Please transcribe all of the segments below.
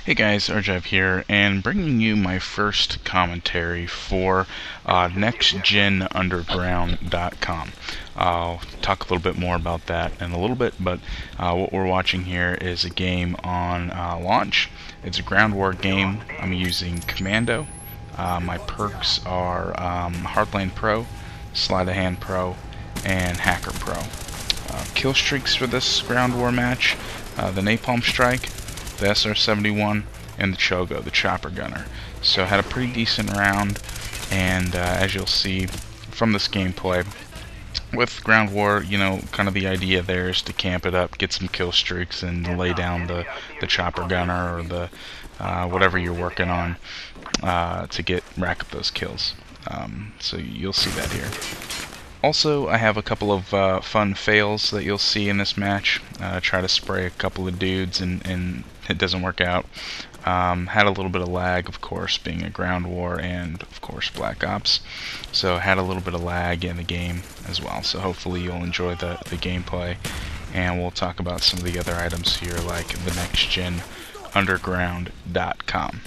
Hey guys, Arjiv here, and bringing you my first commentary for NextGenUnderground.com. I'll talk a little bit more about that in a little bit, but what we're watching here is a game on launch. It's a ground war game. I'm using Commando. My perks are Hardline Pro, Sleight of Hand Pro, and Hacker Pro. Kill streaks for this ground war match, the Napalm Strike, the SR-71, and the Chogo, the chopper gunner. So I had a pretty decent round, and as you'll see from this gameplay, with ground war, you know, kind of the idea there is to camp it up, get some kill streaks, and lay down the chopper gunner or the whatever you're working on to rack up those kills. So you'll see that here. Also, I have a couple of fun fails that you'll see in this match. Try to spray a couple of dudes and it doesn't work out. Had a little bit of lag, of course, being a ground war and, of course, Black Ops. So had a little bit of lag in the game as well. So hopefully you'll enjoy the gameplay. And we'll talk about some of the other items here, like the NextGenUnderground.com.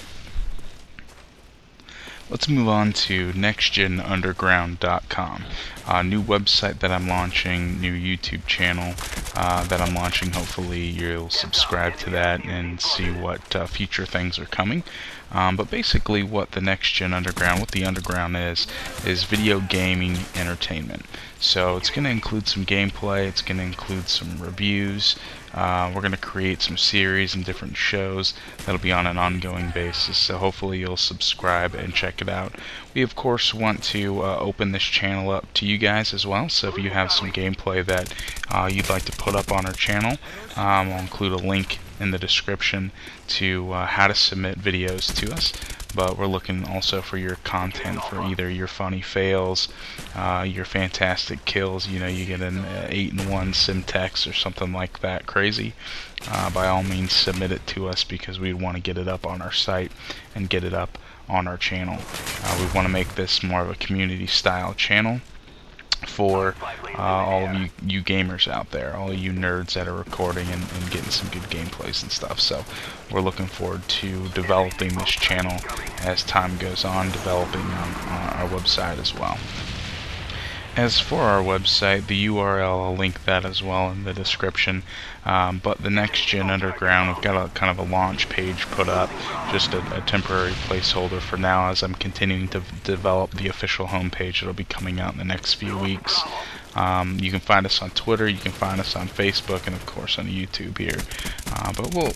Let's move on to nextgenunderground.com, a new website that I'm launching, new YouTube channel that I'm launching. Hopefully you'll subscribe to that and see what future things are coming. But basically what the NextGen Underground, what the Underground is video gaming entertainment. So it's going to include some gameplay, it's going to include some reviews, we're going to create some series and different shows that'll be on an ongoing basis, so hopefully you'll subscribe and check it out. We of course want to open this channel up to you guys as well, so if you have some gameplay that you'd like to put up on our channel, I'll include a link in the description to how to submit videos to us. But we're looking also for your content, for either your funny fails, your fantastic kills. You know, you get an 8-in-1 Simtex or something like that crazy. By all means, submit it to us because we want to get it up on our site and get it up on our channel. We want to make this more of a community-style channel for all of you gamers out there, all of you nerds that are recording and getting some good gameplays and stuff. So we're looking forward to developing this channel as time goes on, developing on our website as well. As for our website, the URL, I'll link that as well in the description. But the NextGen Underground, we've got a kind of a launch page put up, just a temporary placeholder for now as I'm continuing to develop the official homepage. It'll be coming out in the next few weeks. You can find us on Twitter, you can find us on Facebook, and of course on YouTube here. But we'll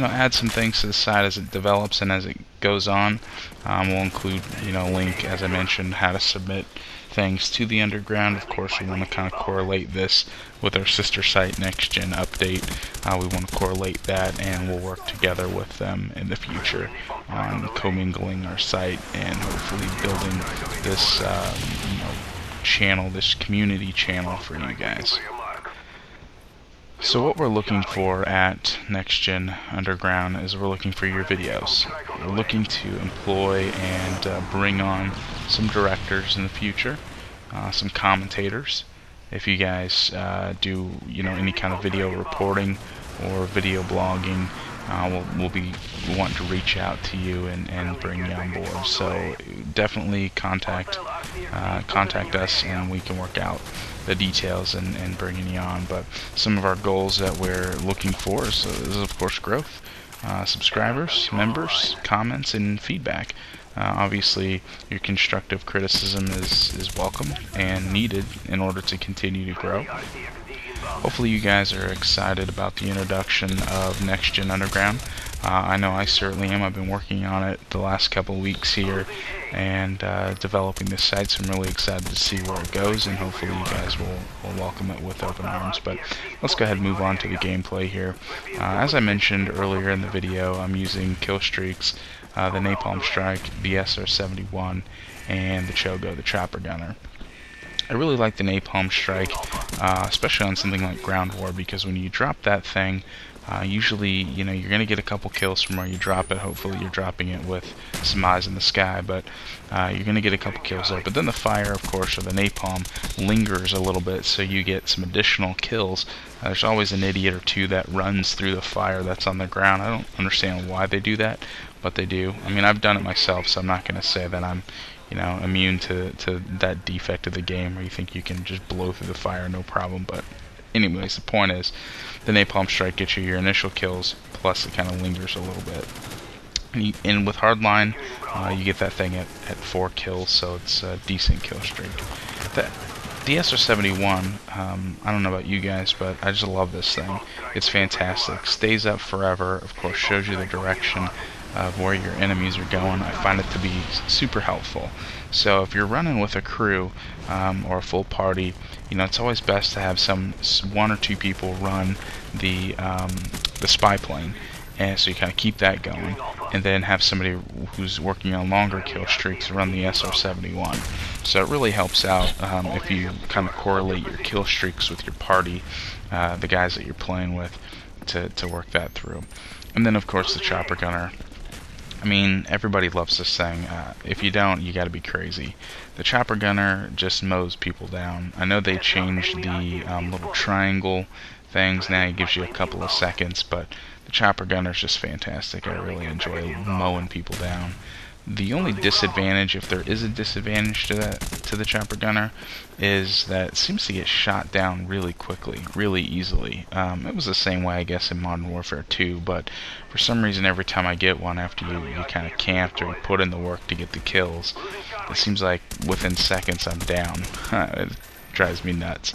add some things to the site as it develops and as it goes on. We'll include link, as I mentioned, how to submit things to the Underground. Of course, we want to kind of correlate this with our sister site, NextGenUpdate. We want to correlate that, and we'll work together with them in the future on commingling our site and hopefully building this channel, this community channel for you guys. So what we're looking for at NextGen Underground is we're looking for your videos. We're looking to employ and bring on some directors in the future, some commentators. If you guys do any kind of video reporting or video blogging, we want to reach out to you and bring you on board. So definitely contact us and we can work out the details and bringing you on. But some of our goals that we're looking for is of course growth, subscribers, members, comments, and feedback. Obviously your constructive criticism is welcome and needed in order to continue to grow. Hopefully you guys are excited about the introduction of NextGen Underground. I know I certainly am. I've been working on it the last couple of weeks here and developing this site, so I'm really excited to see where it goes, and hopefully you guys will welcome it with open arms. But let's go ahead and move on to the gameplay here. As I mentioned earlier in the video, I'm using kill streaks, the Napalm Strike, the SR-71, and the Chogo, the chopper gunner. I really like the napalm strike, especially on something like Ground War, because when you drop that thing, usually, you know, you're going to get a couple kills from where you drop it. Hopefully you're dropping it with some eyes in the sky, but you're going to get a couple kills there. But then the fire, of course, or the napalm, lingers a little bit, so you get some additional kills. There's always an idiot or two that runs through the fire that's on the ground. I don't understand why they do that, but they do. I mean, I've done it myself, so I'm not going to say that I'm, you know, immune to that defect of the game where you think you can just blow through the fire no problem. But anyways, the point is, the napalm strike gets you your initial kills, plus it kind of lingers a little bit. And with hardline, you get that thing at 4 kills, so it's a decent kill streak. The SR-71, I don't know about you guys, but I just love this thing. It's fantastic. Stays up forever, of course, shows you the direction of where your enemies are going. I find it to be super helpful. So if you're running with a crew or a full party, you know, it's always best to have one or two people run the spy plane, and so you kind of keep that going, and then have somebody who's working on longer kill streaks run the SR-71. So it really helps out if you kind of correlate your kill streaks with your party, the guys that you're playing with, to work that through. And then of course the chopper gunner. I mean, everybody loves this thing. If you don't, you gotta be crazy. The chopper gunner just mows people down. I know they changed the little triangle things. Now it gives you a couple of seconds, but the chopper gunner is just fantastic. I really enjoy mowing people down. The only disadvantage, if there is a disadvantage to the chopper gunner, is that it seems to get shot down really quickly, really easily. It was the same way, I guess, in Modern Warfare 2, but for some reason every time I get one after you kind of camped or put in the work to get the kills, it seems like within seconds I'm down. It drives me nuts.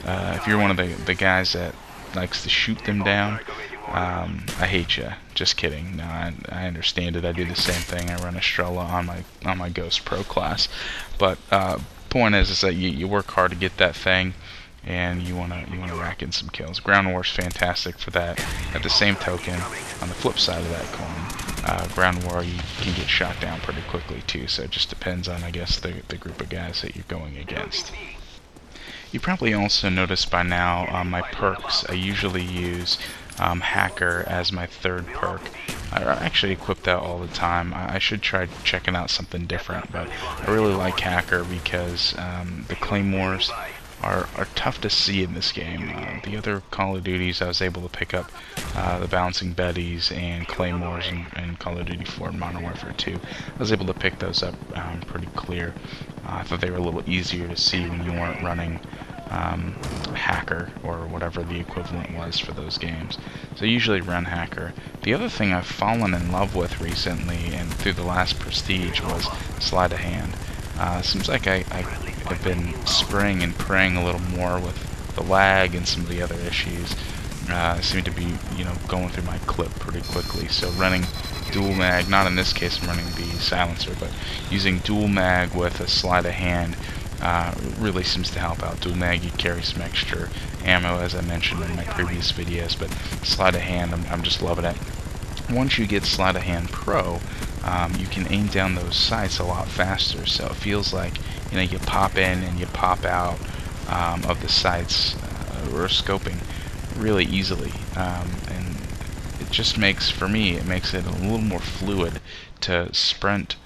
If you're one of the guys that likes to shoot them down, I hate you. Just kidding. No, I understand it. I do the same thing. I run Estrella on my Ghost Pro class. But point is that you work hard to get that thing, and you wanna rack in some kills. Ground War's fantastic for that. At the same token, on the flip side of that coin, Ground War, you can get shot down pretty quickly too. So it just depends on, I guess, the group of guys that you're going against. You probably also noticed by now my perks. I usually use Hacker as my third perk. I actually equip that all the time. I should try checking out something different, but I really like Hacker because the claymores are tough to see in this game. The other Call of Duties, I was able to pick up the Bouncing Betties and claymores in Call of Duty 4 and Modern Warfare 2. I was able to pick those up pretty clear. I thought they were a little easier to see when you weren't running Hacker or whatever the equivalent was for those games. So I usually run Hacker. The other thing I've fallen in love with recently and through the last Prestige was Sleight of Hand. Seems like I've been spraying and praying a little more with the lag and some of the other issues. I seem to be, you know, going through my clip pretty quickly. So running dual mag, not in this case I'm running the silencer, but using dual mag with a Sleight of Hand really seems to help out. Dual mag, you carry some extra ammo, as I mentioned in my previous videos, but Sleight of Hand, I'm just loving it. Once you get Sleight of Hand Pro, you can aim down those sights a lot faster, so it feels like, you know, you pop in and you pop out of the sights or scoping really easily, and it just makes, for me, it makes it a little more fluid to sprint,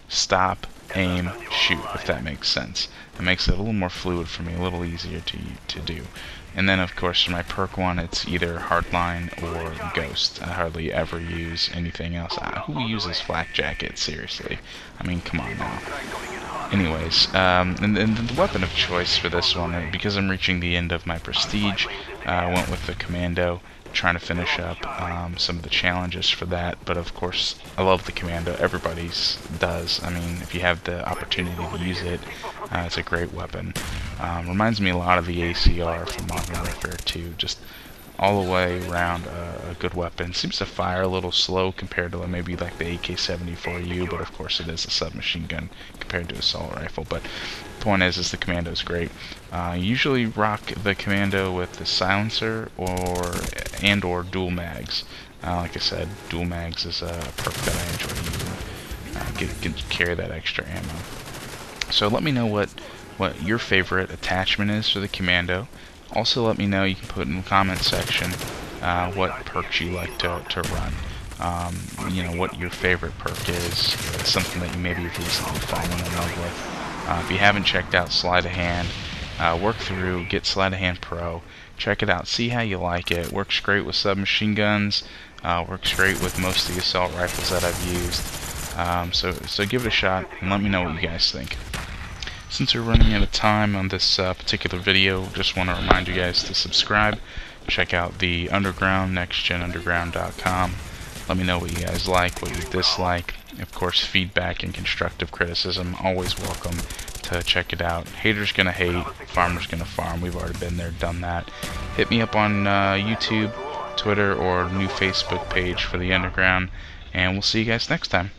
stop, aim, shoot, if that makes sense. It makes it a little more fluid for me, a little easier to do. And then of course for my perk one, it's either Hardline or Ghost. I hardly ever use anything else. Who uses Flak Jacket, seriously? I mean, come on now. Anyways, and the weapon of choice for this one, because I'm reaching the end of my Prestige, I went with the Commando, trying to finish up some of the challenges for that. But of course, I love the Commando. Everybody's does. I mean, if you have the opportunity to use it, it's a great weapon. Reminds me a lot of the ACR from Modern Warfare 2. Just all the way around a good weapon. Seems to fire a little slow compared to maybe like the AK-74U, but of course it is a submachine gun compared to an assault rifle. But the point is the Commando is great. Usually rock the Commando with the silencer or dual mags. Like I said, dual mags is a perk that I enjoy using. Can carry that extra ammo. So let me know what what your favorite attachment is for the Commando. Also let me know, you can put in the comment section what perks you like to run. You know, what your favorite perk is, something that you maybe have recently fallen in love with. If you haven't checked out Sleight of Hand, work through, get Sleight of Hand Pro, check it out, see how you like it. Works great with submachine guns, works great with most of the assault rifles that I've used. So give it a shot and let me know what you guys think. Since we're running out of time on this particular video, just want to remind you guys to subscribe, check out the Underground, nextgenunderground.com. Let me know what you guys like, what you dislike. Of course, feedback and constructive criticism, always welcome to check it out. Haters gonna hate, farmers gonna farm. We've already been there, done that. Hit me up on YouTube, Twitter, or new Facebook page for the Underground, and we'll see you guys next time.